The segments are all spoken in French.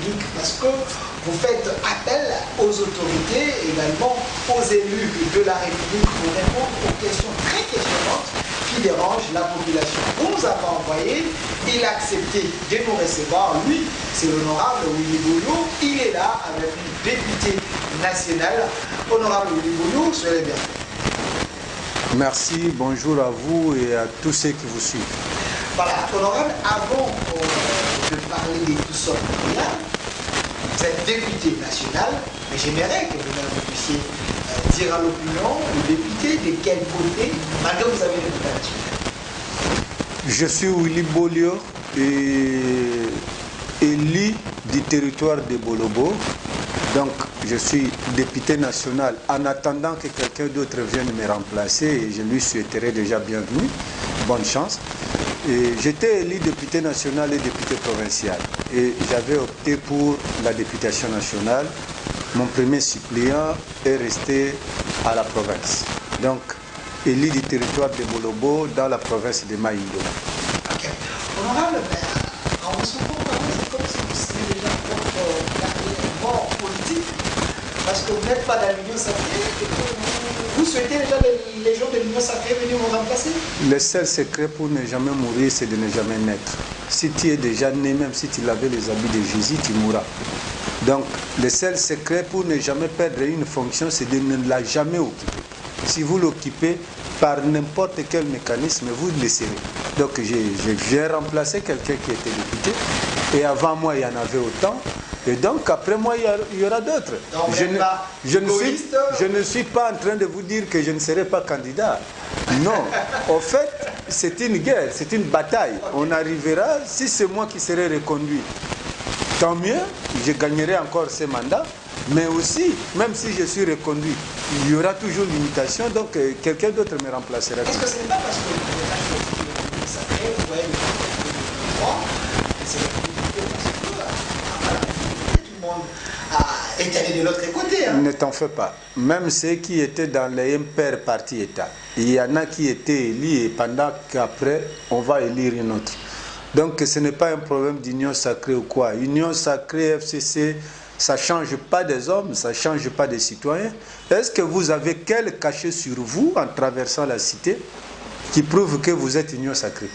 République, parce que vous faites appel aux autorités, également aux élus de la République pour répondre aux questions très questionnantes qui dérangent la population. Vous nous avez envoyé, il a accepté de nous recevoir. Lui, c'est l'honorable Willy Boulou. Il est là avec une députée nationale. Honorable Willy Boulou, soyez bien. Merci, bonjour à vous et à tous ceux qui vous suivent. Voilà, honorable, avant de parler de tout ça, vous êtes député national, mais j'aimerais que vous puissiez dire à l'opinion, le député, de quel côté, malgré que vous avez le député national. Je suis Willy Boulou, élu du territoire de Bolobo. Donc, je suis député national en attendant que quelqu'un d'autre vienne me remplacer et je lui souhaiterais déjà bienvenue. Bonne chance. J'étais élu député national et député provincial et j'avais opté pour la députation nationale. Mon premier suppléant est resté à la province. Donc, élu du territoire de Bolobo dans la province de Maïndo. Ok. Honorable, en ce moment, c'est comme si vous étiez déjà votre carrière mort politique, parce que vous n'êtes pas dans l'Union sacrée et que vous souhaitez déjà les gens de l'Union sacrée venir vous remplacer. Le seul secret pour ne jamais mourir, c'est de ne jamais naître. Si tu es déjà né, même si tu avais les habits de Jésus, tu mourras. Donc, le seul secret pour ne jamais perdre une fonction, c'est de ne la jamais occuper. Si vous l'occupez par n'importe quel mécanisme, vous le serez. Donc, je viens remplacer quelqu'un qui était député. Et avant moi, il y en avait autant. Et donc, après moi, il y aura d'autres. Je ne suis pas en train de vous dire que je ne serai pas candidat. Non. En fait, c'est une guerre, c'est une bataille. On arrivera, si c'est moi qui serai reconduit, tant mieux, je gagnerai encore ces mandats. Mais aussi, même si je suis reconduit, il y aura toujours l'imitation, donc quelqu'un d'autre me remplacera. Est-ce que ce n'est pas parce que vous êtes sacré, vous voyez le droit, c'est tout le monde est allé de l'autre côté. Hein. Ne t'en fais pas. Même ceux qui étaient dans les MPR parti État, il y en a qui étaient élus et pendant qu'après, on va élire une autre. Donc ce n'est pas un problème d'union sacrée ou quoi. Union sacrée, FCC, ça ne change pas des hommes, ça ne change pas des citoyens. Est-ce que vous avez quel cachet sur vous en traversant la cité qui prouve que vous êtes union sacrée?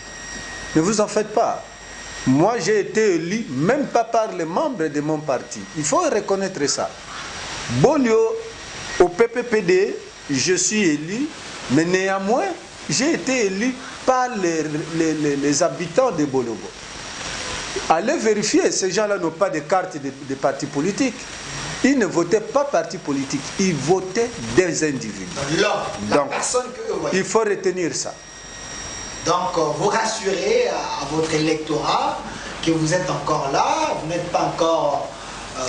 Ne vous en faites pas. Moi, j'ai été élu, même pas par les membres de mon parti. Il faut reconnaître ça. Bolio, au PPPD, je suis élu, mais néanmoins, j'ai été élu par les habitants de Bolobo. Allez vérifier, ces gens-là n'ont pas de carte de parti politique. Ils ne votaient pas parti politique, ils votaient des individus. La personne que vous voyez. Il faut retenir ça. Donc, vous rassurez à votre électorat que vous êtes encore là, vous n'êtes pas encore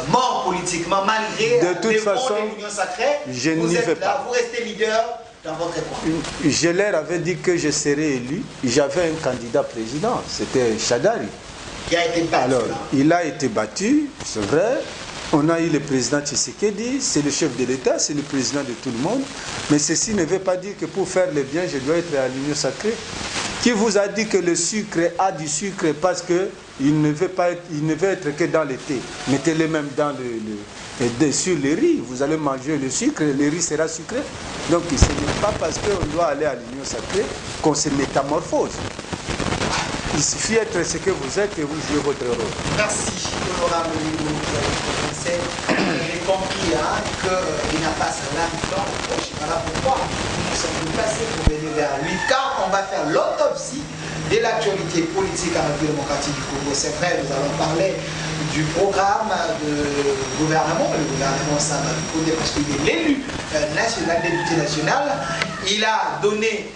mort politiquement, malgré de toute façon, l'union sacrée. Je n'y vais pas. Vous restez leader dans votre coin. Je leur avais dit que je serais élu. J'avais un candidat président, c'était Chadari. Qui a été battu. Alors, il a été battu, c'est vrai. On a eu le président Tshisekedi, c'est le chef de l'État, c'est le président de tout le monde. Mais ceci ne veut pas dire que pour faire le bien, je dois être à l'union sacrée. Qui vous a dit que le sucre a du sucre parce qu'il ne veut pas être, il ne veut être que dans le thé? Mettez-le même dans sur le riz. Vous allez manger le sucre, le riz sera sucré. Donc ce n'est pas parce qu'on doit aller à l'union sacrée qu'on se métamorphose. Il suffit d'être ce que vous êtes et vous jouez votre rôle. Merci, honorable Willy. J'ai compris qu'il n'a pas sa lame dans le poche. Voilà pourquoi nous sommes passés pour venir vers lui, car on va faire l'autopsie de l'actualité politique en République démocratique du Congo. C'est vrai, nous allons parler du programme de gouvernement, le gouvernement Samba Lukonde, parce qu'il est l'élu national, député national. Il a donné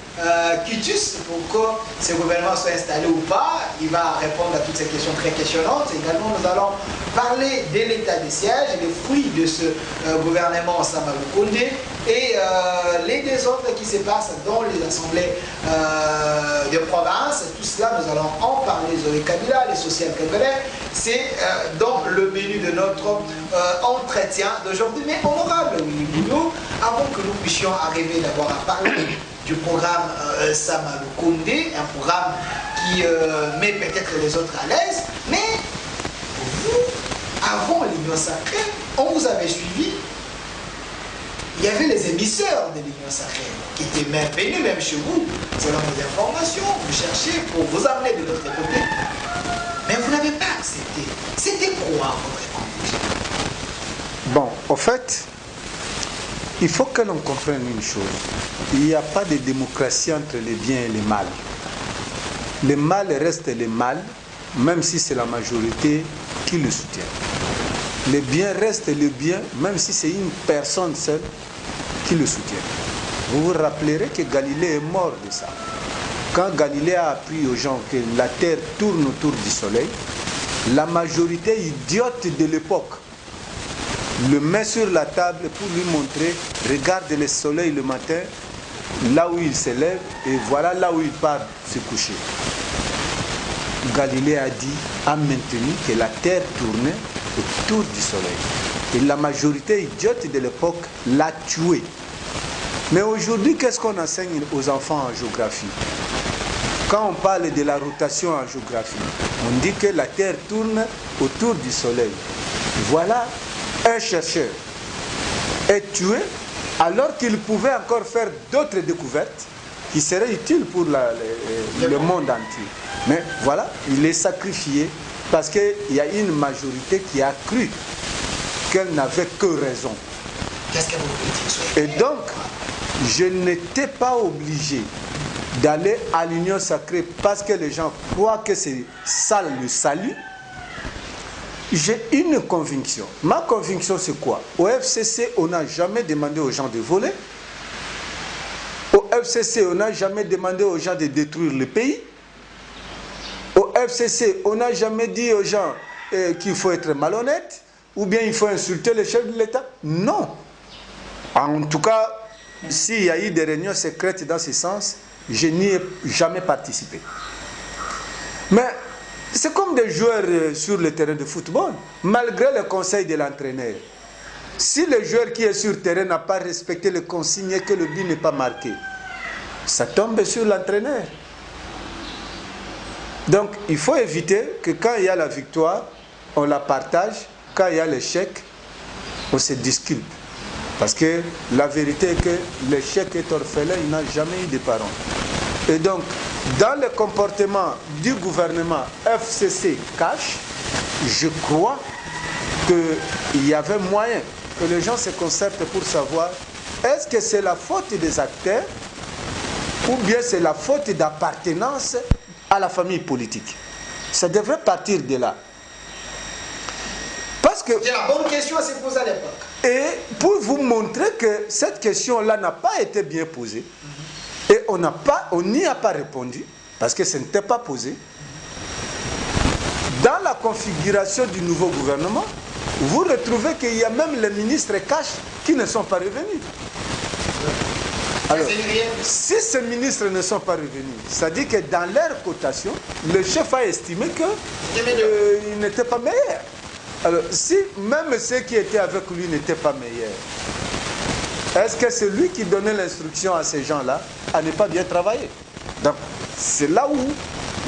quitus pour que ce gouvernement soit installé ou pas. Il va répondre à toutes ces questions très questionnantes. Également, nous allons parler de l'état des sièges, des fruits de ce gouvernement Samba Lukonde et les désordres qui se passent dans les assemblées de province. Tout cela, nous allons en parler. Zoé Kabila, les social-congolais, c'est dans le menu de notre entretien d'aujourd'hui. Mais honorable Willy Boulou, avant que nous puissions arriver d'abord à parler du programme Samba Lukonde, un programme qui met peut-être les autres à l'aise, mais vous, avant l'Union sacrée, on vous avait suivi. Il y avait les émisseurs de l'Union sacrée qui étaient même venus même chez vous, selon les informations, vous cherchiez pour vous amener de l'autre côté. Mais vous n'avez pas accepté. C'était quoi votre conviction? Bon, en fait, il faut que l'on comprenne une chose. Il n'y a pas de démocratie entre les biens et les mal. Le mal reste le mal, même si c'est la majorité qui le soutient. Le bien reste le bien, même si c'est une personne seule qui le soutient. Vous vous rappellerez que Galilée est mort de ça. Quand Galilée a appris aux gens que la Terre tourne autour du Soleil, la majorité idiote de l'époque le met sur la table pour lui montrer, regarde le Soleil le matin, là où il se lève, et voilà là où il part se coucher. Galilée a maintenu que la Terre tournait autour du Soleil. Et la majorité idiote de l'époque l'a tué. Mais aujourd'hui, qu'est-ce qu'on enseigne aux enfants en géographie? Quand on parle de la rotation en géographie, on dit que la Terre tourne autour du Soleil. Voilà un chercheur est tué alors qu'il pouvait encore faire d'autres découvertes qui seraient utiles pour le monde entier. Mais voilà, il est sacrifié parce qu'il y a une majorité qui a cru qu'elle n'avait que raison. Qu'est-ce que vous voulez dire? Et donc, je n'étais pas obligé d'aller à l'Union sacrée parce que les gens croient que c'est ça le salut. J'ai une conviction. Ma conviction, c'est quoi? Au FCC, on n'a jamais demandé aux gens de voler. Au FCC, on n'a jamais demandé aux gens de détruire le pays. Au FCC, on n'a jamais dit aux gens qu'il faut être malhonnête ou bien il faut insulter le chef de l'État. Non. En tout cas, s'il y a eu des réunions secrètes dans ce sens, je n'y ai jamais participé. Mais c'est comme des joueurs sur le terrain de football, malgré le conseil de l'entraîneur. Si le joueur qui est sur le terrain n'a pas respecté les consignes et que le but n'est pas marqué, ça tombe sur l'entraîneur. Donc, il faut éviter que quand il y a la victoire, on la partage. Quand il y a l'échec, on se disculpe. Parce que la vérité est que l'échec est orphelin, il n'a jamais eu de parents. Et donc, dans le comportement du gouvernement FCC cash, je crois qu'il y avait moyen que les gens se concertent pour savoir est-ce que c'est la faute des acteurs ou bien c'est la faute d'appartenance à la famille politique. Ça devrait partir de là. Parce que c'est la bonne question à se poser à l'époque. Et pour vous montrer que cette question-là n'a pas été bien posée, et on n'y a pas répondu, parce que ce n'était pas posé, dans la configuration du nouveau gouvernement, vous retrouvez qu'il y a même les ministres cash qui ne sont pas revenus. Alors, si ces ministres ne sont pas revenus, ça dit que dans leur cotation, le chef a estimé qu'il n'était pas meilleur. Alors, si même ceux qui étaient avec lui n'étaient pas meilleurs, est-ce que c'est lui qui donnait l'instruction à ces gens-là à ne pas bien travailler? Donc, c'est là où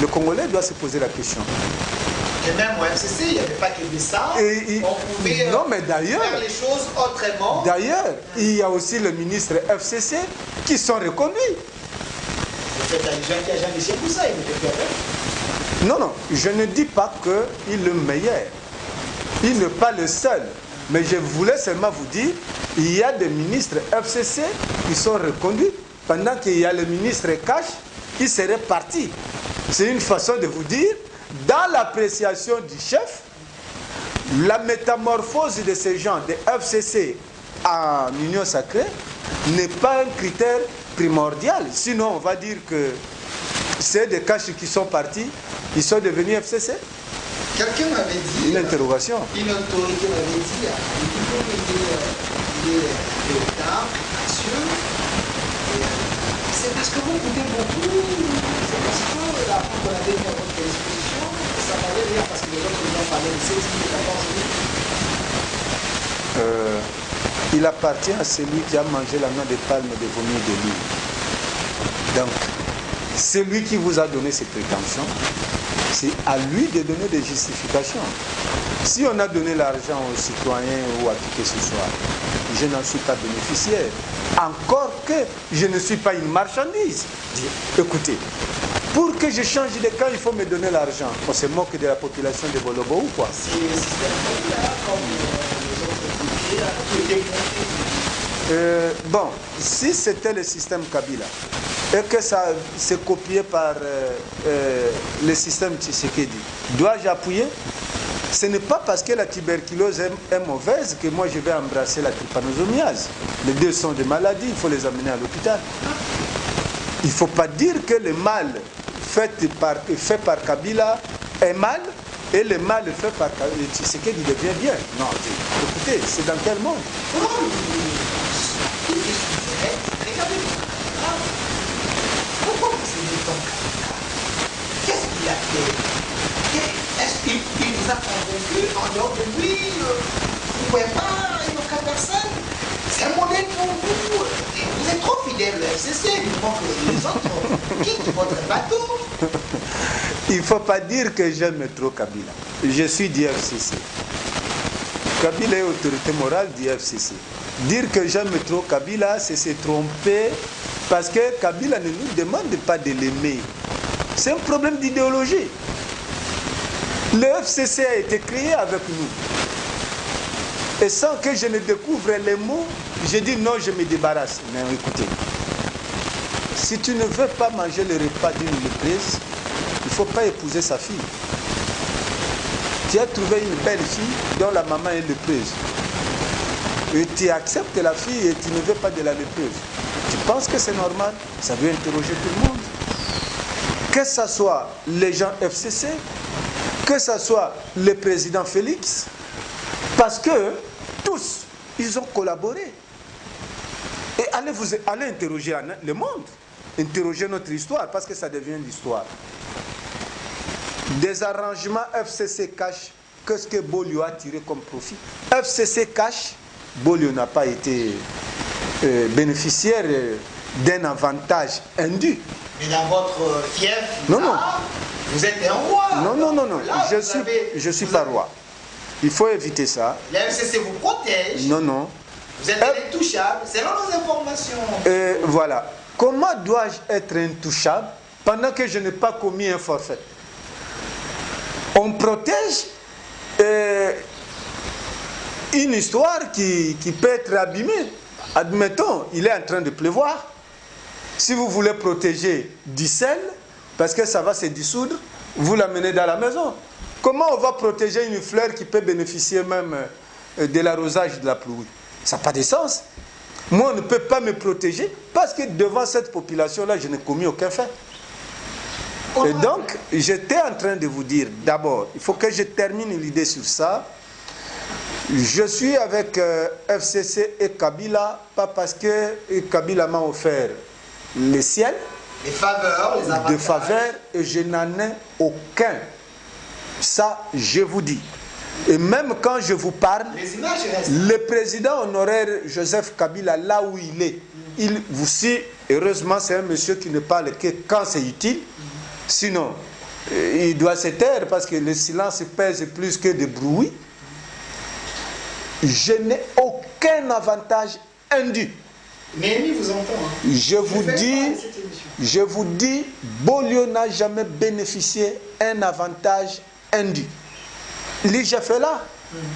le Congolais doit se poser la question. Et même au FCC, il n'y avait pas que de ça. On pouvait non, mais d'ailleurs, faire les choses autrement. D'ailleurs, il y a aussi le ministre FCC qui sont reconduits. Vous faites allusion qui a jamais dit pour ça, il n'était plus avec. Non, non, je ne dis pas qu'il est le meilleur. Il n'est pas le seul. Mais je voulais seulement vous dire, il y a des ministres FCC qui sont reconduits, pendant qu'il y a le ministre Cash qui serait parti. C'est une façon de vous dire, dans l'appréciation du chef, la métamorphose de ces gens de FCC en Union sacrée n'est pas un critère primordial. Sinon, on va dire que c'est des Cash qui sont partis, ils sont devenus FCC. Quelqu'un m'avait dit... Une interrogation. Une autorité m'avait dit, il faut que les États précautieux, c'est parce que vous coûtez beaucoup, c'est parce que la qu'on avait mis à votre disposition, ça valait rien parce que les autres gens parlaient de 16 000, 14 000. Il appartient à celui qui a mangé la main de palme de vomi de lui. Donc, celui qui vous a donné ces prétentions, c'est à lui de donner des justifications. Si on a donné l'argent aux citoyens ou à qui que ce soit, je n'en suis pas bénéficiaire. Encore que je ne suis pas une marchandise. Écoutez, pour que je change de camp, il faut me donner l'argent. On se moque de la population de Bolobo ou quoi? C'est le système là, comme les autres côtés, qui étaient montés. Bon, si c'était le système Kabila et que ça c'est copié par le système Tshisekedi, dois-je appuyer? Ce n'est pas parce que la tuberculose est mauvaise que moi je vais embrasser la trypanosomiase. Les deux sont des maladies, il faut les amener à l'hôpital. Il ne faut pas dire que le mal fait par Kabila est mal et le mal fait par Tshisekedi devient bien. Non, écoutez, c'est dans quel monde? Pourquoi vous aimez tant Kabila? Qu'est-ce qu'il a fait? Est-ce qu'il vous a convaincu en dehors de lui? Vous ne pouvez pas, il n'y a aucun personne. C'est un modèle pour vous. Et vous êtes trop fidèle au FCC, du moment que les autres quittent votre bateau. Il ne faut pas dire que j'aime trop Kabila. Je suis du FCC. Kabila est autorité morale du FCC. Dire que j'aime trop Kabila, c'est se tromper parce que Kabila ne nous demande pas de l'aimer. C'est un problème d'idéologie. Le FCC a été créé avec nous. Et sans que je ne découvre les mots, je dis non, je me débarrasse. Mais écoutez, si tu ne veux pas manger le repas d'une lépreuse, il ne faut pas épouser sa fille. Tu as trouvé une belle fille dont la maman est lépreuse. Et tu acceptes la fille et tu ne veux pas de la lépreuse. Tu penses que c'est normal? Ça veut interroger tout le monde. Que ce soit les gens FCC, que ce soit le président Félix, parce que tous, ils ont collaboré. Et allez interroger le monde, interroger notre histoire, parce que ça devient l'histoire. Des arrangements FCC cash, qu'est-ce que Bolio a tiré comme profit? FCC cash, Bolio n'a pas été bénéficiaire d'un avantage indu. Mais dans votre fief, non, non. Vous êtes un roi. Non, non, non, non. Là, je suis pas roi. Il faut éviter ça. La FCC vous protège. Non, non. Vous êtes intouchable, selon nos informations. Voilà. Comment dois-je être intouchable pendant que je n'ai pas commis un forfait? On protège une histoire qui peut être abîmée. Admettons, il est en train de pleuvoir. Si vous voulez protéger du sel, parce que ça va se dissoudre, vous l'amenez dans la maison. Comment on va protéger une fleur qui peut bénéficier même de l'arrosage de la pluie? Ça n'a pas de sens. Moi, on ne peut pas me protéger parce que devant cette population-là, je n'ai commis aucun fait. Et donc, j'étais en train de vous dire, d'abord, il faut que je termine l'idée sur ça. Je suis avec FCC et Kabila, pas parce que Kabila m'a offert les ciels, les faveurs, les avantages. De faveurs, et je n'en ai aucun. Ça, je vous dis. Et même quand je vous parle, le président honoraire Joseph Kabila, là où il est, vous si, heureusement, c'est un monsieur qui ne parle que quand c'est utile. Sinon, il doit se taire parce que le silence pèse plus que de bruit. Je n'ai aucun avantage indu. Mais lui vous entend. Hein. Je vous dis, Bolio n'a jamais bénéficié d'un avantage indu. Lui, j'ai fait là.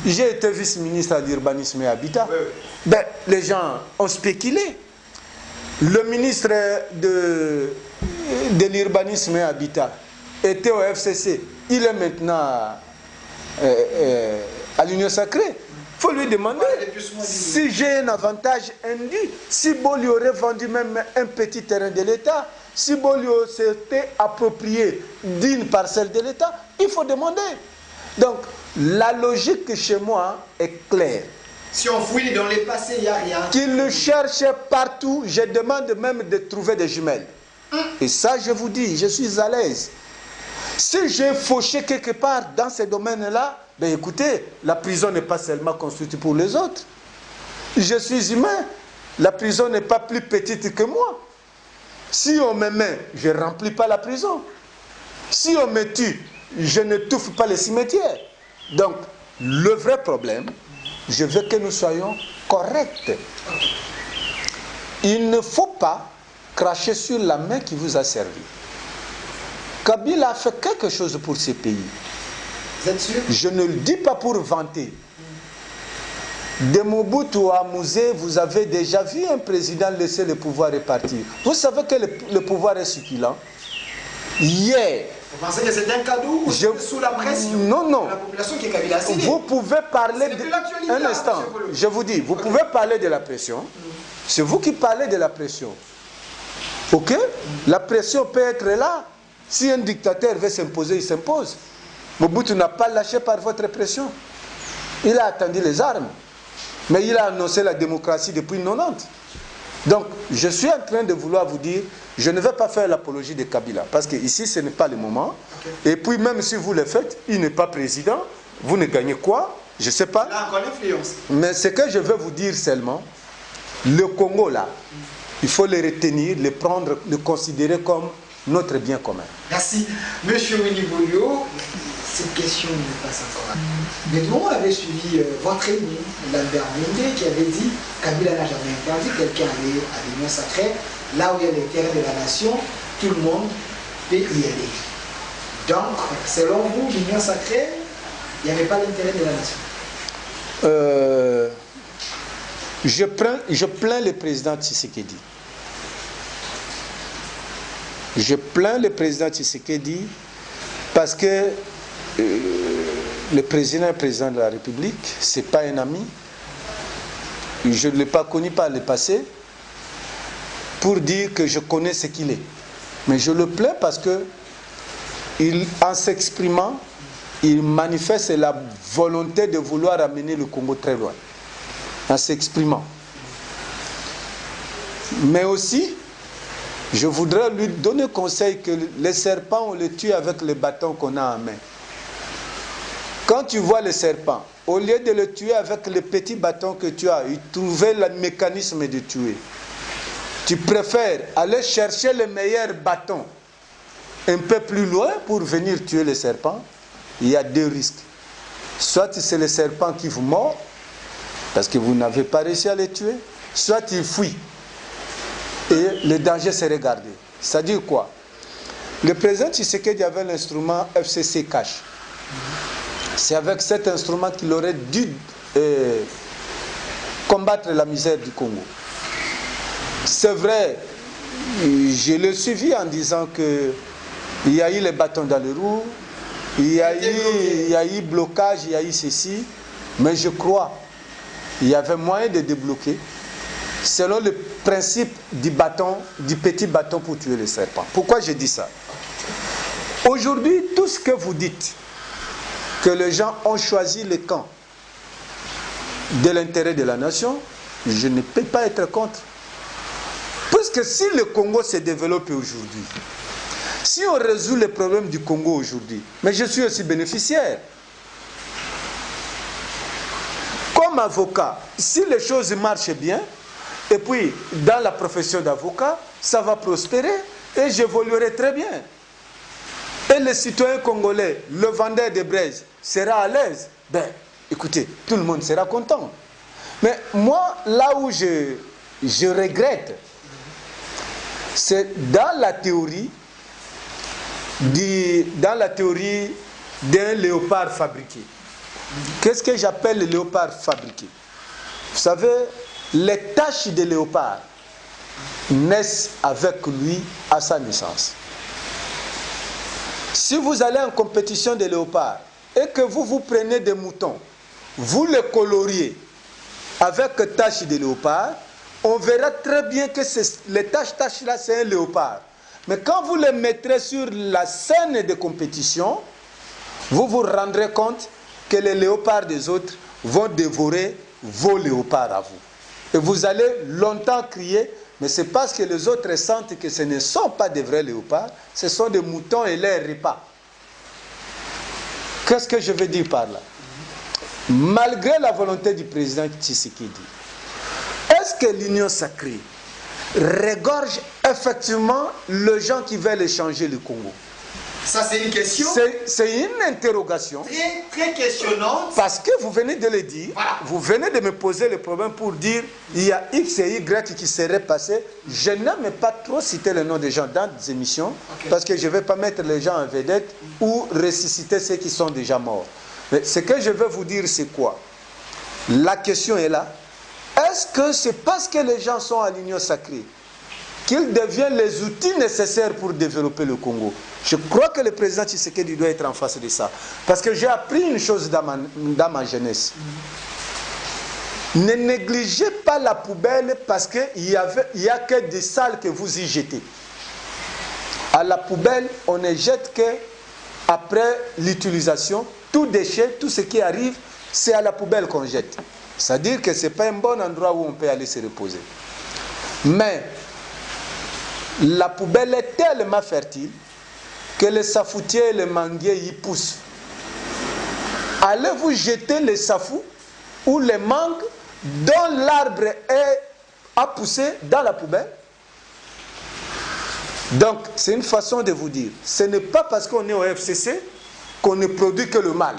J'ai été vice-ministre à l'urbanisme et habitat. Oui. Ben, les gens ont spéculé. Le ministre de l'urbanisme et habitat était au FCC. Il est maintenant à l'Union sacrée. Il faut lui demander si j'ai un avantage indu, si Bolio aurait vendu même un petit terrain de l'État, si Bolio s'était approprié d'une parcelle de l'État, il faut demander. Donc, la logique chez moi est claire. Si on fouille dans les passés, il n'y a rien. Qu'il le cherche partout, je demande même de trouver des jumelles. Et ça, je vous dis, je suis à l'aise. Si j'ai fauché quelque part dans ces domaines-là, ben écoutez, la prison n'est pas seulement construite pour les autres. Je suis humain. La prison n'est pas plus petite que moi. Si on me met, je ne remplis pas la prison. Si on me tue, je ne touffe pas les cimetières. Donc, le vrai problème, je veux que nous soyons corrects. Il ne faut pas cracher sur la main qui vous a servi. Kabila a fait quelque chose pour ce pays. Vous êtes sûr? Je ne le dis pas pour vanter. De Mobutu à Mouzé, vous avez déjà vu un président laisser le pouvoir repartir. Vous savez que le pouvoir est succulent. Hier, Vous pensez que c'est un cadeau ou sous la pression non. de la population qui est Kabila signé? Vous pouvez parler C'est de... de l'actualité, Un instant, monsieur Polo. je vous dis, vous pouvez parler de la pression. C'est vous qui parlez de la pression. Ok? La pression peut être là. Si un dictateur veut s'imposer, il s'impose. Mobutu n'a pas lâché par votre pression. Il a attendu les armes. Mais il a annoncé la démocratie depuis 90. Donc, je suis en train de vouloir vous dire, je ne vais pas faire l'apologie de Kabila, parce que ici, ce n'est pas le moment. Okay. Et puis, même si vous le faites, il n'est pas président. Vous ne gagnez quoi? Je ne sais pas. Il a encore l'influence. Mais ce que je veux vous dire seulement, le Congo, là, il faut le retenir, le prendre, le considérer comme notre bien commun. Merci. Monsieur Winnie Boyo, cette question ne passe encore. Mais tout le monde avait suivi votre ennemi, Lambert Mende, qui avait dit Kabila n'a jamais interdit quelqu'un aller à l'Union sacrée. Là où il y a l'intérêt de la nation, tout le monde peut y aller. Donc, selon vous, l'Union sacrée, il n'y avait pas l'intérêt de la nation. Je plains le président Tshisekedi. Je plains le président Tshisekedi parce que le président est président de la République, ce n'est pas un ami. Je ne l'ai pas connu par le passé pour dire que je connais ce qu'il est. Mais je le plains parce que en s'exprimant, il manifeste la volonté de vouloir amener le Congo très loin. En s'exprimant. Mais aussi, je voudrais lui donner conseil que les serpents, on les tue avec les bâtons qu'on a en main. Quand tu vois le serpent, au lieu de le tuer avec les petits bâtons que tu as, il trouvait le mécanisme de tuer. Tu préfères aller chercher le meilleur bâton un peu plus loin pour venir tuer le serpent. Il y a deux risques. Soit c'est le serpent qui vous mord, parce que vous n'avez pas réussi à le tuer, soit il fuit. Et le danger serait gardé. C'est-à-dire quoi? Le président Tshisekedi avait l'instrument FCC Cash. C'est avec cet instrument qu'il aurait dû combattre la misère du Congo. C'est vrai, je l'ai suivi en disant qu'il y a eu les bâtons dans les roues, il y a eu blocage, il y a eu ceci, mais je crois qu'il y avait moyen de débloquer selon le principe du bâton, du petit bâton pour tuer les serpents. Pourquoi je dis ça? Aujourd'hui, tout ce que vous dites, que les gens ont choisi le camp de l'intérêt de la nation, je ne peux pas être contre. Puisque si le Congo se développe aujourd'hui, si on résout les problèmes du Congo aujourd'hui, mais je suis aussi bénéficiaire. Comme avocat, si les choses marchent bien, et puis dans la profession d'avocat, ça va prospérer et j'évoluerai très bien. Et le citoyen congolais, le vendeur de braises, sera à l'aise. Ben, écoutez, tout le monde sera content. Mais moi, là où je regrette, c'est dans la théorie d'un léopard fabriqué. Qu'est-ce que j'appelle le léopard fabriqué? Vous savez, les taches de léopard naissent avec lui à sa naissance. Si vous allez en compétition de léopard et que vous prenez des moutons, vous les coloriez avec taches de léopard, on verra très bien que les taches-là, c'est un léopard. Mais quand vous les mettrez sur la scène de compétition, vous vous rendrez compte que les léopards des autres vont dévorer vos léopards à vous. Et vous allez longtemps crier, mais c'est parce que les autres sentent que ce ne sont pas des vrais léopards, ce sont des moutons et leurs repas. Qu'est-ce que je veux dire par là? Malgré la volonté du président Tshisekedi, est-ce que l'Union sacrée regorge effectivement les gens qui veulent échanger le Congo? Ça, c'est une question. C'est une interrogation. Très, très questionnante. Parce que vous venez de le dire, voilà. Vous venez de me poser le problème pour dire il y a X et Y qui seraient passés. Je n'aime pas trop citer le nom des gens dans des émissions, parce que je ne vais pas mettre les gens en vedette ou ressusciter ceux qui sont déjà morts. Mais ce que je veux vous dire, c'est quoi? La question est là. Est-ce que c'est parce que les gens sont à l'union sacrée qu'ils deviennent les outils nécessaires pour développer le Congo? Je crois que le président Tshisekedi doit être en face de ça. Parce que j'ai appris une chose dans ma jeunesse. Ne négligez pas la poubelle parce qu'il n'y a que des salles que vous y jetez. À la poubelle, on ne jette qu'après l'utilisation. Tout déchet, tout ce qui arrive, c'est à la poubelle qu'on jette. C'est-à-dire que ce n'est pas un bon endroit où on peut aller se reposer. Mais la poubelle est tellement fertile que les safoutiers et les manguiers y poussent. Allez-vous jeter les safous ou les mangues dont l'arbre a poussé dans la poubelle? Donc, c'est une façon de vous dire, ce n'est pas parce qu'on est au FCC qu'on ne produit que le mal.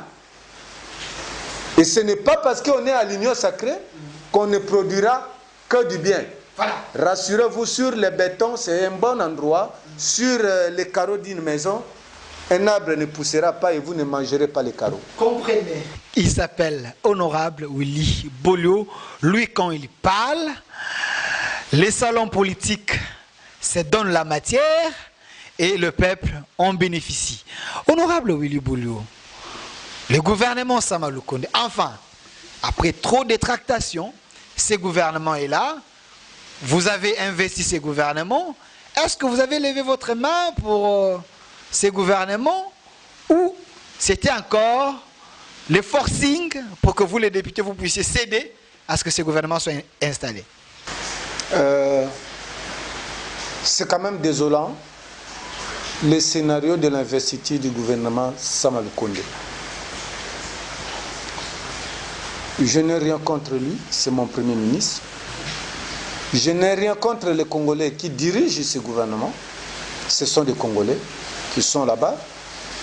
Et ce n'est pas parce qu'on est à l'union sacrée qu'on ne produira que du bien. Voilà. Rassurez-vous, sur le béton, c'est un bon endroit. Sur les carreaux d'une maison, un arbre ne poussera pas et vous ne mangerez pas les carreaux. Comprenez. Il s'appelle Honorable Willy Bolio. Lui, quand il parle, les salons politiques se donnent la matière et le peuple en bénéficie. Honorable Willy Bolio, le gouvernement Sama Lukonde, enfin, après trop de tractations, ce gouvernement est là. Vous avez investi ce gouvernement. Est-ce que vous avez levé votre main pour ce gouvernement ou c'était encore le forcing pour que vous, les députés, vous puissiez céder à ce que ce gouvernement soit installé? C'est quand même désolant le scénario de l'investiture du gouvernement Sama Lukonde. Je n'ai rien contre lui, c'est mon premier ministre. Je n'ai rien contre les Congolais qui dirigent ce gouvernement. Ce sont des Congolais qui sont là-bas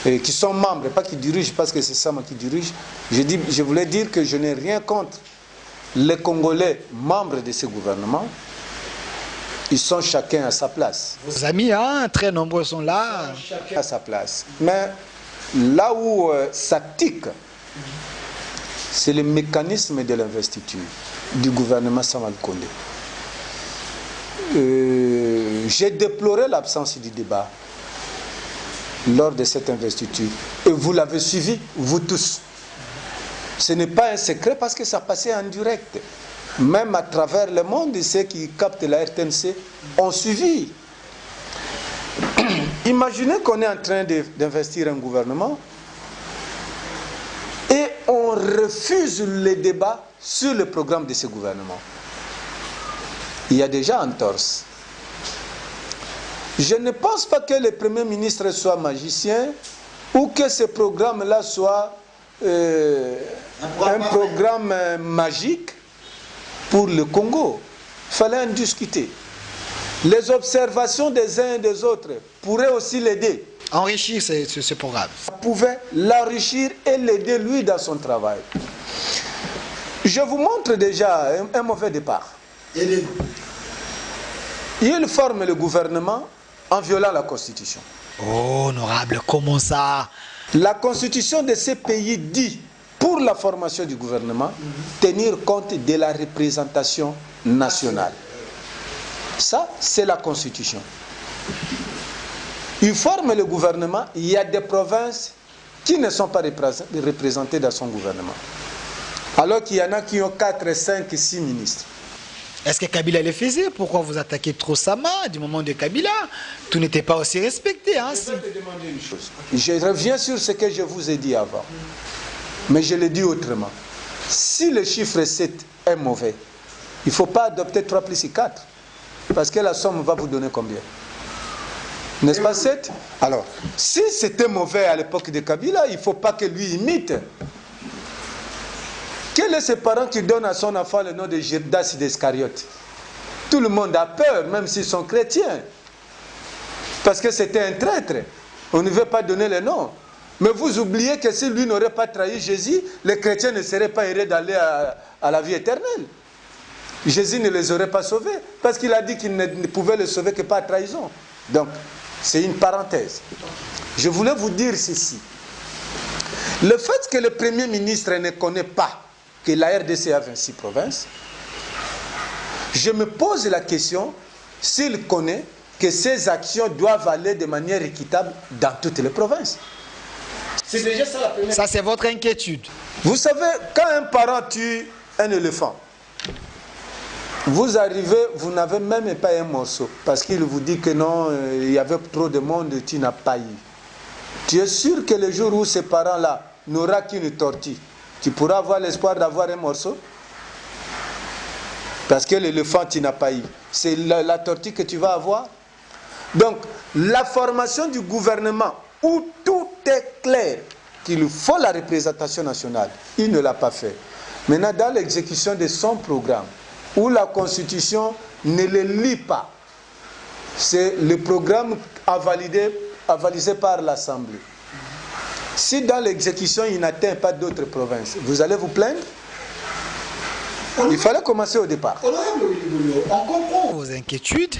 et qui sont membres, pas qui dirigent parce que c'est Sama qui dirige. Je voulais dire que je n'ai rien contre les Congolais membres de ce gouvernement. Ils sont chacun à sa place. Vos amis, hein, très nombreux sont là. Chacun à sa place. Mais là où ça tique, c'est le mécanisme de l'investiture du gouvernement Sama Lukonde. J'ai déploré l'absence du débat lors de cette investiture. Et vous l'avez suivi, vous tous. Ce n'est pas un secret parce que ça passait en direct. Même à travers le monde, ceux qui captent la RTNC ont suivi. Imaginez qu'on est en train d'investir un gouvernement et on refuse le débat sur le programme de ce gouvernement. Il y a déjà entorse. Je ne pense pas que le Premier ministre soit magicien ou que ce programme-là soit un programme magique pour le Congo. Il fallait en discuter. Les observations des uns et des autres pourraient aussi l'aider. Enrichir ce programme. Ça pouvait l'enrichir et l'aider lui dans son travail. Je vous montre déjà un mauvais départ. Il forme le gouvernement en violant la Constitution. Oh, honorable, comment ça? La Constitution de ces pays dit, pour la formation du gouvernement, tenir compte de la représentation nationale. Ça, c'est la Constitution. Il forme le gouvernement, il y a des provinces qui ne sont pas représentées dans son gouvernement. Alors qu'il y en a qui ont 4, 5, 6 ministres. Est-ce que Kabila le faisait? Pourquoi vous attaquez trop Sama du moment de Kabila? Tout n'était pas aussi respecté. Hein, je vais te demander une chose. Je reviens sur ce que je vous ai dit avant. Mais je le dis autrement. Si le chiffre 7 est mauvais, il ne faut pas adopter 3 plus 4. Parce que la somme va vous donner combien? N'est-ce pas 7? Alors, si c'était mauvais à l'époque de Kabila, il ne faut pas que lui imite. Quel est ce parent qui donne à son enfant le nom de Judas d'Iscariote? Tout le monde a peur, même s'ils sont chrétiens. Parce que c'était un traître. On ne veut pas donner les noms. Mais vous oubliez que si lui n'aurait pas trahi Jésus, les chrétiens ne seraient pas heureux d'aller à la vie éternelle. Jésus ne les aurait pas sauvés, parce qu'il a dit qu'il ne pouvait les sauver que par trahison. Donc, c'est une parenthèse. Je voulais vous dire ceci. Le fait que le Premier ministre ne connaît pas que la RDC a 26 provinces, je me pose la question s'il connaît que ces actions doivent aller de manière équitable dans toutes les provinces. C'est déjà ça la première. Ça, c'est votre inquiétude. Vous savez, quand un parent tue un éléphant, vous arrivez, vous n'avez même pas un morceau, parce qu'il vous dit que non, il y avait trop de monde, tu n'as pas eu. Tu es sûr que le jour où ces parents-là n'auront qu'une tortue, tu pourras avoir l'espoir d'avoir un morceau? Parce que l'éléphant, tu n'as pas eu. C'est la tortue que tu vas avoir. Donc, la formation du gouvernement, où tout est clair, qu'il faut la représentation nationale, il ne l'a pas fait. Maintenant, dans l'exécution de son programme, où la Constitution ne le lit pas, c'est le programme avalisé par l'Assemblée. Si dans l'exécution, il n'atteint pas d'autres provinces, vous allez vous plaindre? Il fallait commencer au départ. On comprend vos inquiétudes,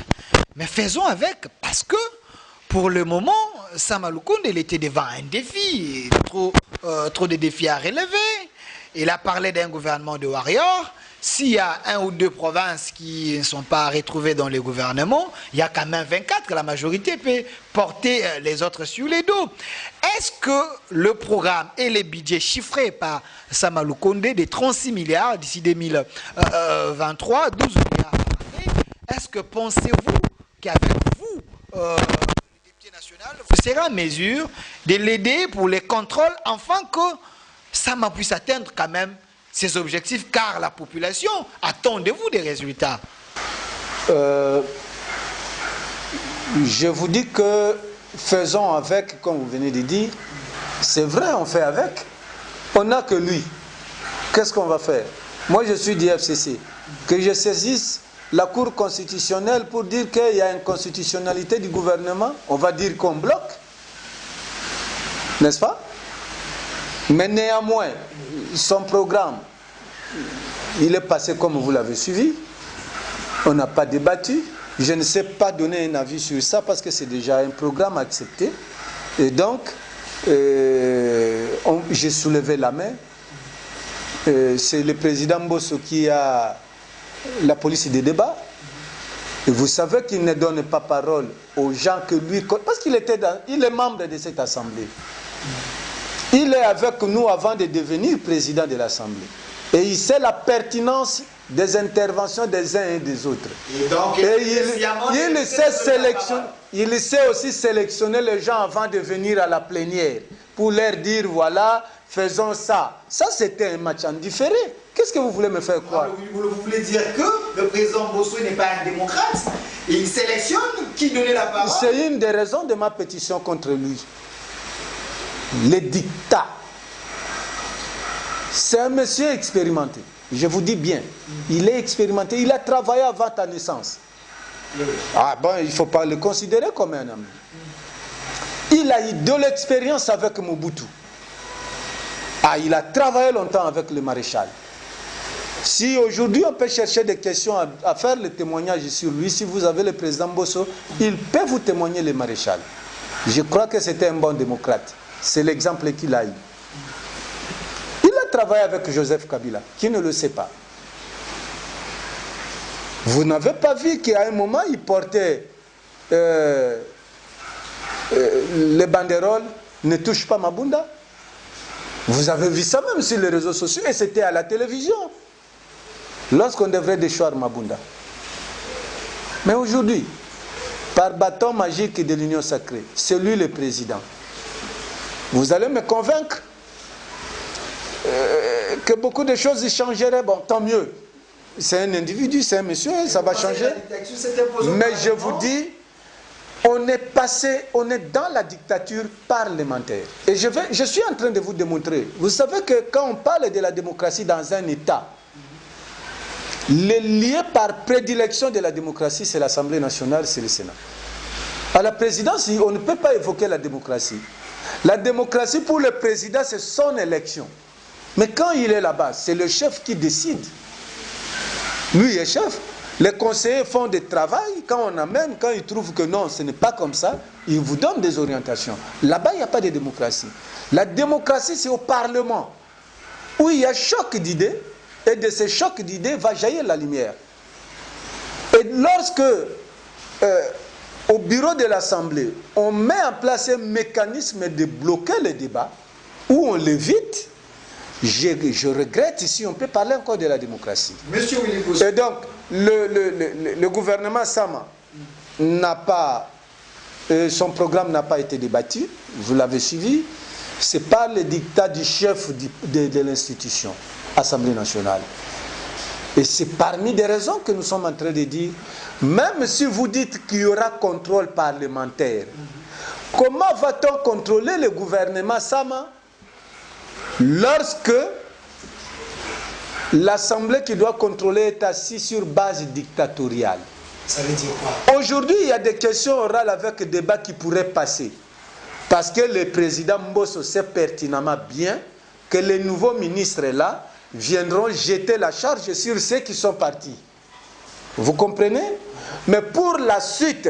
mais faisons avec, parce que pour le moment, Sama Lukonde, il était devant un défi, trop de défis à relever. Il a parlé d'un gouvernement de warriors. S'il y a 1 ou 2 provinces qui ne sont pas retrouvées dans le gouvernement, il y a quand même 24, que la majorité peut porter les autres sur les dos. Est-ce que le programme et les budgets chiffrés par Sama Lukonde de 36 milliards d'ici 2023, 12 milliards par année, est-ce que pensez-vous qu'avec vous, le député national, vous serez en mesure de l'aider pour les contrôles, afin que Sama puisse atteindre quand même ces objectifs, car la population attend de vous des résultats? Je vous dis que faisons avec, comme vous venez de dire. C'est vrai, on fait avec. On n'a que lui. Qu'est-ce qu'on va faire? Moi, je suis du FCC. Que je saisisse la Cour constitutionnelle pour dire qu'il y a une constitutionnalité du gouvernement, on va dire qu'on bloque. N'est-ce pas? Mais néanmoins, son programme, il est passé comme vous l'avez suivi. On n'a pas débattu. Je ne sais pas donner un avis sur ça parce que c'est déjà un programme accepté. Et donc, j'ai soulevé la main. C'est le président Mbosso qui a la police des débats. Et vous savez qu'il ne donne pas parole aux gens que lui... Parce qu'il il est membre de cette assemblée. Il est avec nous avant de devenir président de l'Assemblée. Et il sait la pertinence des interventions des uns et des autres. Et donc, il sait aussi sélectionner les gens avant de venir à la plénière pour leur dire, voilà, faisons ça. Ça, c'était un match en différé. Qu'est-ce que vous voulez me faire croire? Vous voulez dire que le président Mbosso n'est pas un démocrate et il sélectionne qui donnait la parole? C'est une des raisons de ma pétition contre lui. Les dictats. C'est un monsieur expérimenté. Je vous dis bien, il est expérimenté. Il a travaillé avant ta naissance. Ah bon, il ne faut pas le considérer comme un ami. Il a eu de l'expérience avec Mobutu. Ah, il a travaillé longtemps avec le maréchal. Si aujourd'hui on peut chercher des questions à faire le témoignage sur lui, si vous avez le président Mbosso, il peut vous témoigner le maréchal. Je crois que c'était un bon démocrate. C'est l'exemple qu'il a eu. Il a travaillé avec Joseph Kabila, qui ne le sait pas. Vous n'avez pas vu qu'à un moment, il portait les banderoles « Ne touche pas Mabunda ». Vous avez vu ça même sur les réseaux sociaux et c'était à la télévision. Lorsqu'on devrait déchoir Mabunda. Mais aujourd'hui, par bâton magique de l'Union sacrée, c'est lui le président. Vous allez me convaincre que beaucoup de choses changeraient. Bon, tant mieux. C'est un individu, c'est un monsieur, ça va changer. Mais je vous dis, on est dans la dictature parlementaire. Et je suis en train de vous démontrer. Vous savez que quand on parle de la démocratie dans un État, le lieu par prédilection de la démocratie, c'est l'Assemblée nationale, c'est le Sénat. À la présidence, on ne peut pas évoquer la démocratie. La démocratie pour le président, c'est son élection. Mais quand il est là-bas, c'est le chef qui décide. Lui est chef. Les conseillers font des travail. Quand on amène, quand ils trouvent que non, ce n'est pas comme ça, ils vous donnent des orientations. Là-bas, il n'y a pas de démocratie. La démocratie, c'est au Parlement, où il y a choc d'idées, et de ces chocs d'idées va jaillir la lumière. Et lorsque, au bureau de l'Assemblée, on met en place un mécanisme de bloquer le débat, où on l'évite, je regrette ici, on peut parler encore de la démocratie. Monsieur Willy Bousso. Et donc, le gouvernement Sama n'a pas, son programme n'a pas été débattu, vous l'avez suivi, c'est pas le dictat du chef de l'institution, Assemblée nationale. Et c'est parmi des raisons que nous sommes en train de dire, même si vous dites qu'il y aura contrôle parlementaire, comment va-t-on contrôler le gouvernement Sama lorsque l'Assemblée qui doit contrôler est assise sur base dictatoriale? Ça veut dire quoi? Aujourd'hui, il y a des questions orales avec débat qui pourraient passer. Parce que le président Mbosso sait pertinemment bien que les nouveaux ministres là viendront jeter la charge sur ceux qui sont partis. Vous comprenez? Mais pour la suite,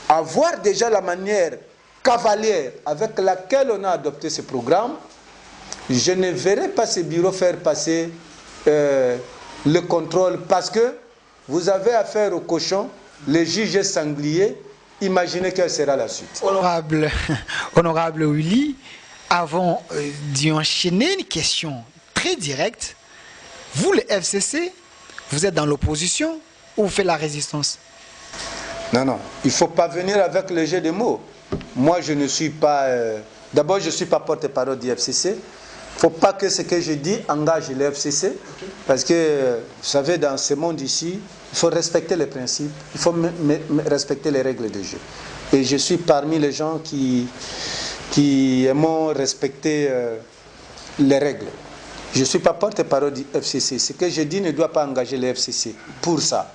avoir déjà la manière cavalière avec laquelle on a adopté ce programme, je ne verrai pas ce bureau faire passer le contrôle parce que vous avez affaire au cochon, le juge sanglier. Imaginez quelle sera la suite. Honorable Willy, avant d'y enchaîner une question très directe, vous, le FCC, vous êtes dans l'opposition ou vous faites la résistance? Non, non, il ne faut pas venir avec le jeu de mots. Moi, je ne suis pas... D'abord, je ne suis pas porte-parole du FCC. Il ne faut pas que ce que je dis engage le FCC. Parce que, vous savez, dans ce monde ici, il faut respecter les principes, il faut respecter les règles de jeu. Et je suis parmi les gens qui aiment respecter les règles. Je ne suis pas porte-parole du FCC. Ce que je dis ne doit pas engager le FCC pour ça.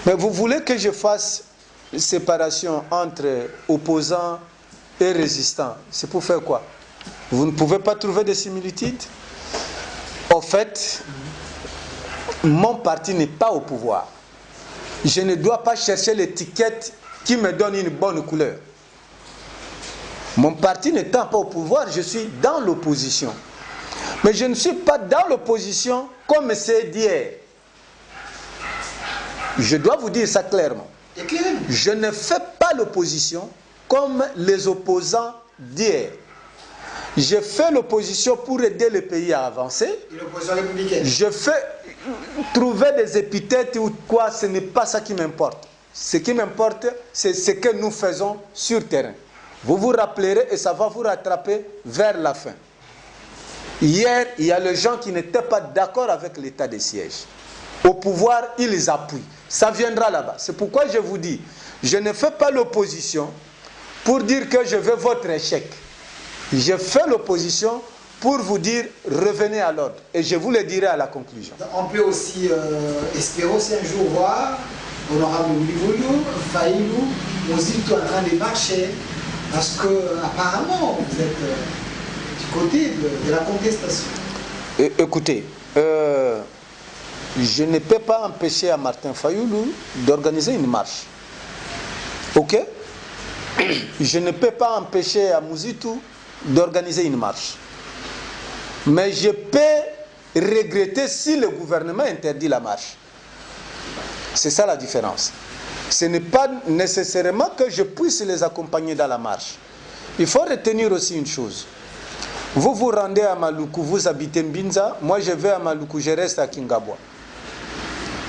Mais vous voulez que je fasse une séparation entre opposants et résistants. C'est pour faire quoi? Vous ne pouvez pas trouver de similitudes? En fait, mon parti n'est pas au pouvoir. Je ne dois pas chercher l'étiquette qui me donne une bonne couleur. Mon parti n'étant pas au pouvoir, je suis dans l'opposition. Mais je ne suis pas dans l'opposition comme c'est d'hier. Je dois vous dire ça clairement. Je ne fais pas l'opposition comme les opposants d'hier. Je fais l'opposition pour aider le pays à avancer. L'opposition républicaine. Je fais trouver des épithètes ou quoi, ce n'est pas ça qui m'importe. Ce qui m'importe, c'est ce que nous faisons sur terrain. Vous vous rappellerez et ça va vous rattraper vers la fin. Hier, il y a les gens qui n'étaient pas d'accord avec l'état de siège. Au pouvoir, ils les appuient. Ça viendra là-bas. C'est pourquoi je vous dis, je ne fais pas l'opposition pour dire que je veux votre échec. Je fais l'opposition pour vous dire, revenez à l'ordre. Et je vous le dirai à la conclusion. On peut aussi espérer aussi un jour voir Honorable Willy Bousso, Fayilou, Mozito en train de marcher, parce que apparemment vous êtes du côté de la contestation. Écoutez, je ne peux pas empêcher à Martin Fayulu d'organiser une marche. Ok? Je ne peux pas empêcher à Mouzitou d'organiser une marche. Mais je peux regretter si le gouvernement interdit la marche. C'est ça la différence. Ce n'est pas nécessairement que je puisse les accompagner dans la marche. Il faut retenir aussi une chose. Vous vous rendez à Maluku, vous habitez Mbinza, moi je vais à Maluku, je reste à Kingabwa.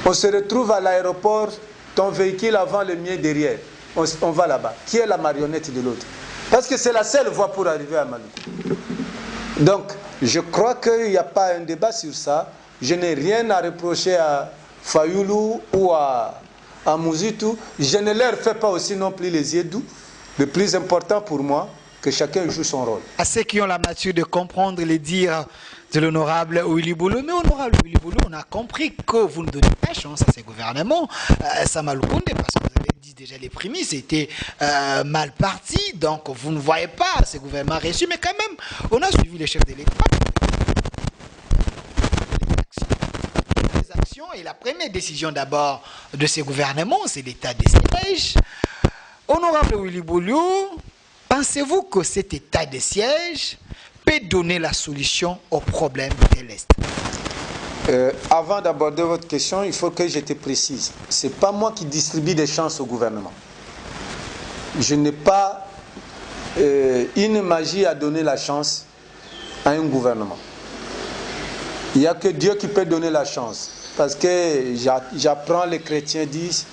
On se retrouve à l'aéroport, ton véhicule avant, le mien derrière. On va là-bas. Qui est la marionnette de l'autre? Parce que c'est la seule voie pour arriver à Maluku. Donc, je crois qu'il n'y a pas un débat sur ça. Je n'ai rien à reprocher à Fayulu ou à Mouzitou. Je ne leur fais pas aussi non plus les yeux doux. Le plus important pour moi, que chacun joue son rôle. À ceux qui ont la nature de comprendre les dires de l'honorable Willy Bousso, mais honorable Willy Bousso, on a compris que vous ne donnez pas chance à ces gouvernements, Sama Lukonde, parce que vous avez dit déjà les prémices étaient mal parties, donc vous ne voyez pas ce gouvernement réussi, mais quand même, on a suivi les chefs de l'État. Les actions, et la première décision d'abord de ce gouvernement, c'est l'état de siège. Honorable Willy Bolio, pensez-vous que cet état de siège peut donner la solution aux problèmes de l'Est? Avant d'aborder votre question, il faut que je te précise. Ce n'est pas moi qui distribue des chances au gouvernement. Je n'ai pas une magie à donner la chance à un gouvernement. Il n'y a que Dieu qui peut donner la chance. Parce que j'apprends, les chrétiens disent,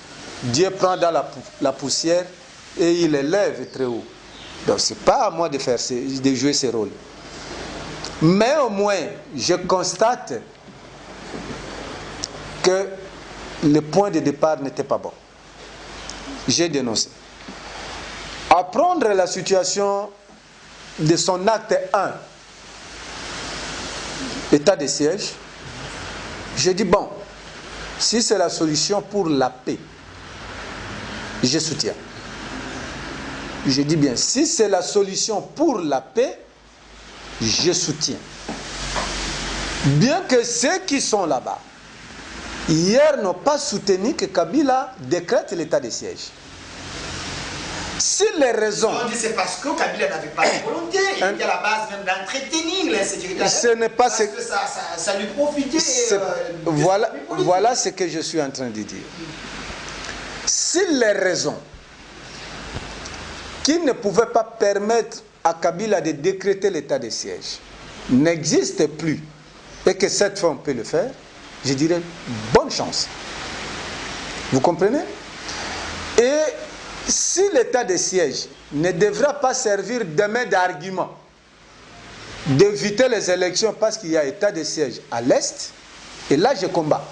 Dieu prend dans la poussière et il élève très haut. Donc ce n'est pas à moi de jouer ce rôle. Mais au moins, je constate que le point de départ n'était pas bon. J'ai dénoncé. Apprendre la situation de son acte 1, état de siège, j'ai dit bon, si c'est la solution pour la paix, je soutiens. Je dis bien, si c'est la solution pour la paix, je soutiens. Bien que ceux qui sont là-bas, hier, n'ont pas soutenu que Kabila décrète l'état de siège. Si les raisons... On dit c'est parce que Kabila n'avait pas de volonté. Il était à la base même d'entretenir l'insécurité. Ce n'est pas parce que ça lui profitait. Voilà ce que je suis en train de dire. Si les raisons qui ne pouvaient pas permettre à Kabila de décréter l'état de siège n'existent plus et que cette fois on peut le faire, je dirais bonne chance. Vous comprenez? Et si l'état de siège ne devra pas servir demain d'argument d'éviter les élections parce qu'il y a état de siège à l'Est, et là je combats.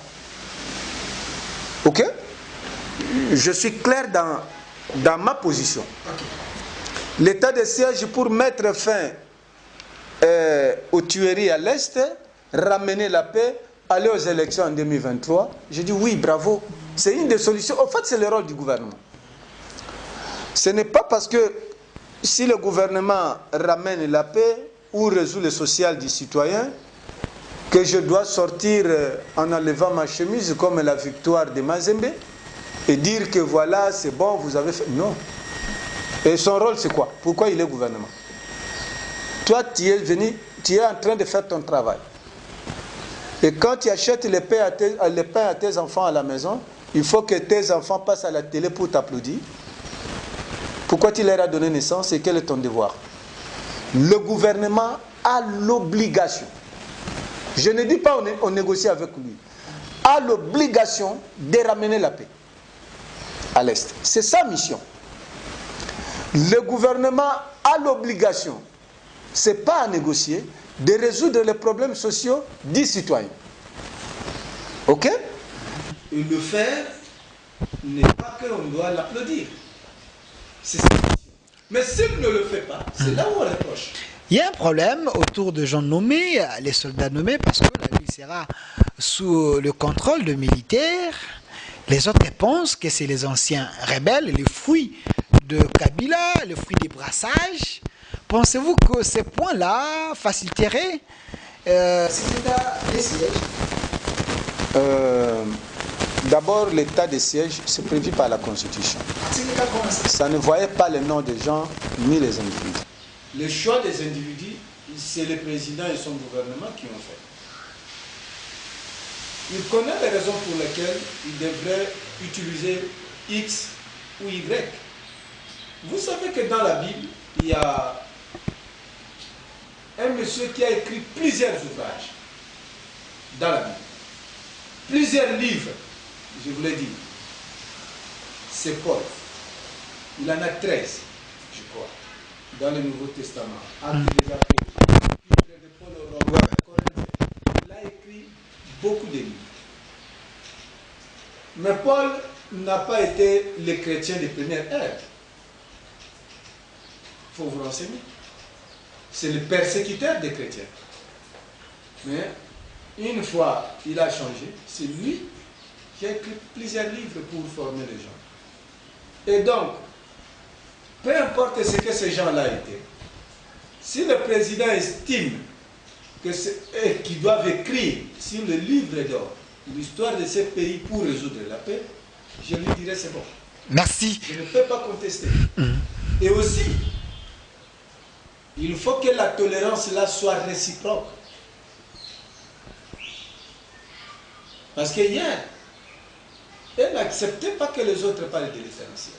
Ok? Je suis clair dans ma position. L'état de siège pour mettre fin aux tueries à l'Est, ramener la paix, aller aux élections en 2023, je dis oui, bravo. C'est une des solutions. En fait, c'est le rôle du gouvernement. Ce n'est pas parce que si le gouvernement ramène la paix ou résout le social du citoyen que je dois sortir en enlevant ma chemise comme la victoire de Mazembe et dire que voilà, c'est bon, vous avez fait. Non. Et son rôle, c'est quoi? Pourquoi il est gouvernement? Toi, tu es venu, tu es en train de faire ton travail. Et quand tu achètes le pain à tes enfants à la maison, il faut que tes enfants passent à la télé pour t'applaudir. Pourquoi tu leur as donné naissance et quel est ton devoir? Le gouvernement a l'obligation, je ne dis pas on négocie avec lui, a l'obligation de ramener la paix à l'Est. C'est sa mission. Le gouvernement a l'obligation, ce n'est pas à négocier, de résoudre les problèmes sociaux des citoyens. Ok? Et le faire n'est pas qu'on doit l'applaudir. C'est sa mission. Mais s'il ne le fait pas, c'est là où on reproche. Il y a un problème autour de gens nommés, les soldats nommés, parce que la ville sera sous le contrôle de militaires. Les autres pensent que c'est les anciens rebelles, les fruits de Kabila, les fruits des brassages. Pensez-vous que ces points-là faciliteraient cet état de siège? D'abord, l'état de siège, c'est prévu par la Constitution. Ça ne voyait pas les noms des gens ni les individus. Le choix des individus, c'est le président et son gouvernement qui ont fait. Il connaît les raisons pour lesquelles il devrait utiliser X ou Y. Vous savez que dans la Bible, il y a un monsieur qui a écrit plusieurs ouvrages dans la Bible. Plusieurs livres, je vous l'ai dit. C'est Paul. Il en a 13, je crois, dans le Nouveau Testament. Actes des Apôtres, Épître de Paul aux Romains, Corinthiens. Il a écrit beaucoup de livres. Mais Paul n'a pas été le chrétien de première ère. Il faut vous renseigner. C'est le persécuteur des chrétiens. Mais une fois il a changé, c'est lui qui a écrit plusieurs livres pour former les gens. Et donc, peu importe ce que ces gens-là étaient, si le président estime que c'est eux qui doivent écrire sur le livre d'or l'histoire de ce pays pour résoudre la paix, je lui dirais c'est bon. Merci. Je ne peux pas contester. Et aussi, il faut que la tolérance là soit réciproque. Parce que hier, elle n'acceptait pas que les autres parlent de l'État du siège.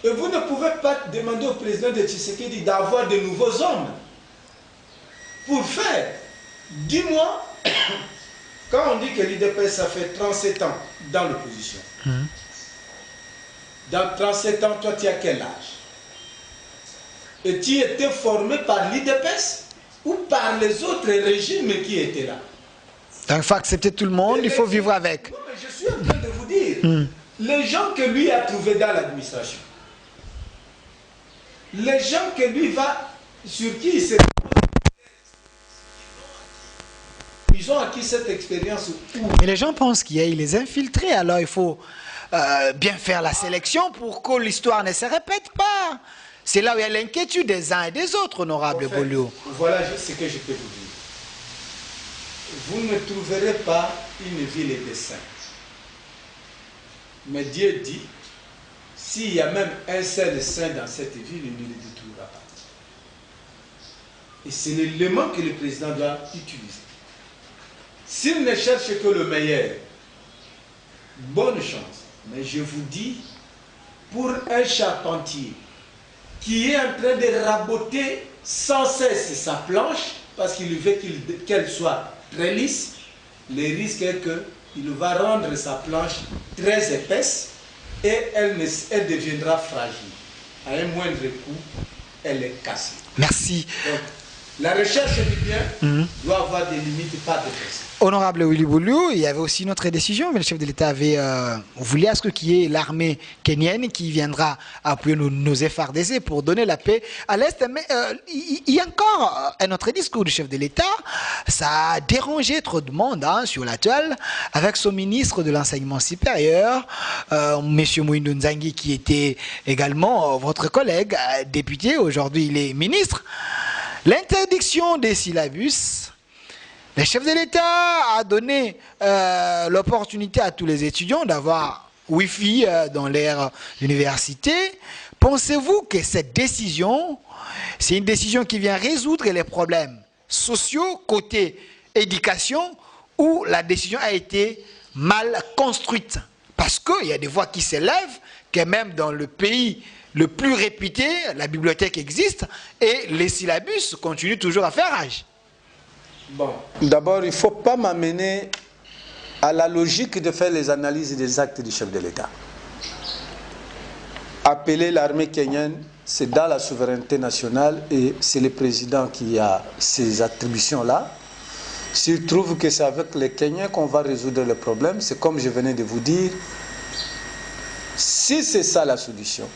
Et vous ne pouvez pas demander au président de Tshisekedi d'avoir de nouveaux hommes pour faire. Dis-moi, quand on dit que l'IDPS ça fait 37 ans dans l'opposition, dans 37 ans, toi tu as quel âge? Et tu étais formé par l'IDPS ou par les autres régimes qui étaient là? Donc il faut accepter tout le monde, il faut vivre avec. Non, mais je suis en train de vous dire, les gens que lui a trouvés dans l'administration, les gens que lui va, sur qui il s'est... Ils ont acquis cette expérience. Et les gens pensent qu'il y a les infiltrés, alors il faut bien faire la sélection pour que l'histoire ne se répète pas. C'est là où il y a l'inquiétude des uns et des autres, honorable Bolio. Voilà ce que je peux vous dire. Vous ne trouverez pas une ville de saints. Mais Dieu dit, s'il y a même un seul saint dans cette ville, il ne le détruira pas. Et c'est l'élément que le président doit utiliser. S'il ne cherche que le meilleur, bonne chance. Mais je vous dis, pour un charpentier qui est en train de raboter sans cesse sa planche, parce qu'il veut qu'elle soit très lisse, le risque est qu'il va rendre sa planche très épaisse et elle deviendra fragile. À un moindre coup, elle est cassée. Merci. Donc, la recherche du bien doit avoir des limites, pas de principe. Honorable Willy Bolio, il y avait aussi une autre décision, mais le chef de l'État avait voulu à ce qu'il y ait l'armée kenyenne qui viendra appuyer nos FARDC pour donner la paix à l'Est. Mais il y a encore un autre discours du chef de l'État. Ça a dérangé trop de monde sur la toile avec son ministre de l'Enseignement supérieur, M. Moïndo Nzangi, qui était également votre collègue, député. Aujourd'hui, il est ministre. L'interdiction des syllabus. Le chef de l'État a donné l'opportunité à tous les étudiants d'avoir Wi-Fi dans leur université. Pensez-vous que cette décision, c'est une décision qui vient résoudre les problèmes sociaux côté éducation ou la décision a été mal construite? Parce qu'il y a des voix qui s'élèvent que même dans le pays le plus réputé, la bibliothèque existe et les syllabus continuent toujours à faire rage. Bon. D'abord, il ne faut pas m'amener à la logique de faire les analyses des actes du chef de l'État. Appeler l'armée kenyenne, c'est dans la souveraineté nationale et c'est le président qui a ces attributions-là. S'il trouve que c'est avec les Kenyans qu'on va résoudre le problème, c'est comme je venais de vous dire, si c'est ça la solution,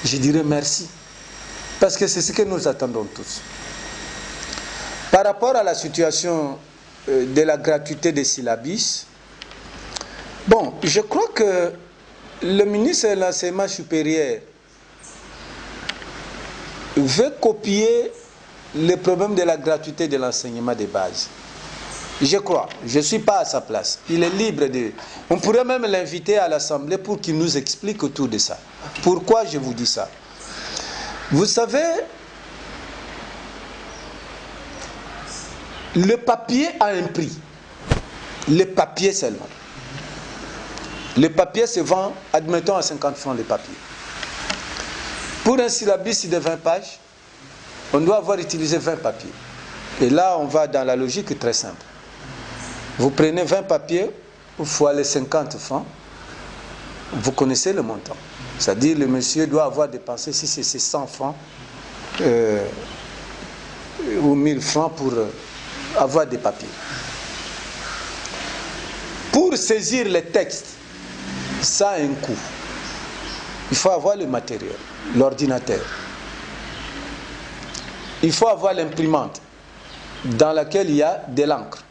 je dirais merci. Parce que c'est ce que nous attendons tous. Par rapport à la situation de la gratuité des syllabus, bon, je crois que le ministre de l'Enseignement supérieur veut copier le problème de la gratuité de l'enseignement de base. Je crois, je ne suis pas à sa place. Il est libre de... On pourrait même l'inviter à l'Assemblée pour qu'il nous explique autour de ça. Pourquoi je vous dis ça? Vous savez, le papier a un prix. Le papier seulement. Le papier se vend, admettons, à 50 francs le papier. Pour un syllabus de 20 pages, on doit avoir utilisé 20 papiers. Et là, on va dans la logique très simple. Vous prenez 20 papiers, fois les 50 francs, vous connaissez le montant. C'est-à-dire le monsieur doit avoir dépensé, si c'est 100 francs ou 1000 francs pour avoir des papiers. Pour saisir les textes, ça a un coût. Il faut avoir le matériel, l'ordinateur. Il faut avoir l'imprimante dans laquelle il y a de l'encre.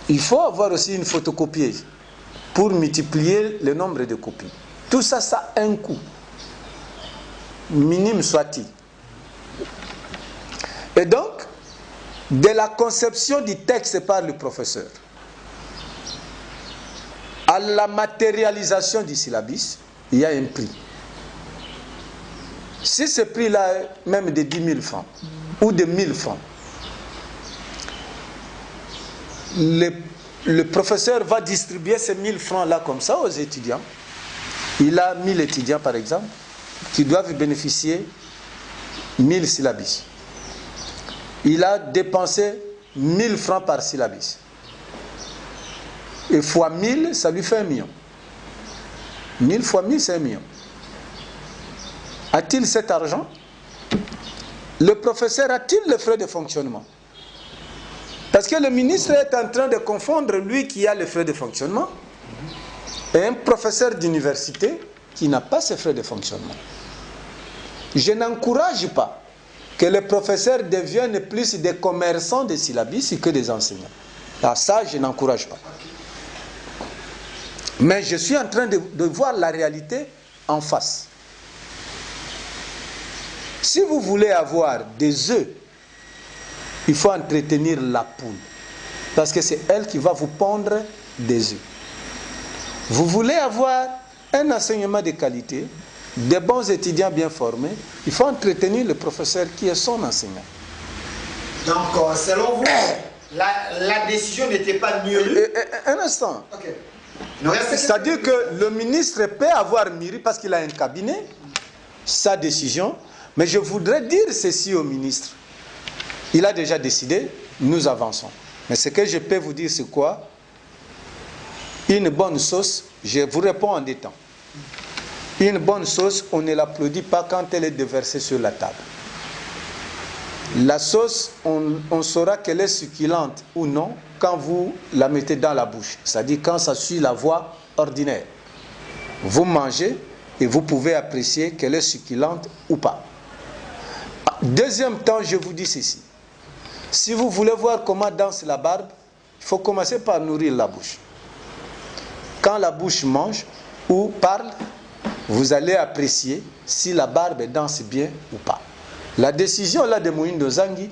Il faut avoir aussi une photocopieuse pour multiplier le nombre de copies. Tout ça, ça a un coût. Minime soit-il. Et donc, de la conception du texte par le professeur à la matérialisation du syllabus, il y a un prix. Si ce prix-là est même de 10 000 francs ou de 1 000 francs, le professeur va distribuer ces 1 000 francs-là comme ça aux étudiants. Il a 1 000 étudiants, par exemple, qui doivent bénéficier 1 000 syllabus. Il a dépensé 1 000 francs par syllabus. Et fois 1 000, ça lui fait 1 million. 1 000 fois 1 000, c'est 1 million. A-t-il cet argent? Le professeur a-t-il les frais de fonctionnement? Parce que le ministre est en train de confondre lui qui a les frais de fonctionnement et un professeur d'université qui n'a pas ces frais de fonctionnement. Je n'encourage pas que les professeurs deviennent plus des commerçants de syllabus que des enseignants. Alors ça, je n'encourage pas. Mais je suis en train de voir la réalité en face. Si vous voulez avoir des œufs, il faut entretenir la poule. Parce que c'est elle qui va vous pondre des œufs. Vous voulez avoir un enseignement de qualité, des bons étudiants bien formés, il faut entretenir le professeur qui est son enseignant. Donc, selon vous, la décision n'était pas mûrie. Un instant. Okay. C'est-à-dire que le ministre peut avoir mûri parce qu'il a un cabinet, sa décision. Mais je voudrais dire ceci au ministre. Il a déjà décidé, nous avançons. Mais ce que je peux vous dire, c'est quoi? Une bonne sauce, je vous réponds en des temps. Une bonne sauce, on ne l'applaudit pas quand elle est déversée sur la table. La sauce, on saura qu'elle est succulente ou non quand vous la mettez dans la bouche. C'est-à-dire quand ça suit la voie ordinaire. Vous mangez et vous pouvez apprécier qu'elle est succulente ou pas. Deuxième temps, je vous dis ceci. Si vous voulez voir comment danse la barbe, il faut commencer par nourrir la bouche. Quand la bouche mange ou parle, vous allez apprécier si la barbe danse bien ou pas. La décision là de Moïndo Zangui,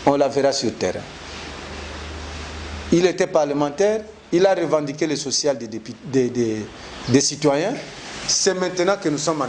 on la verra sur le terrain. Il était parlementaire, il a revendiqué le social des citoyens. C'est maintenant que nous sommes en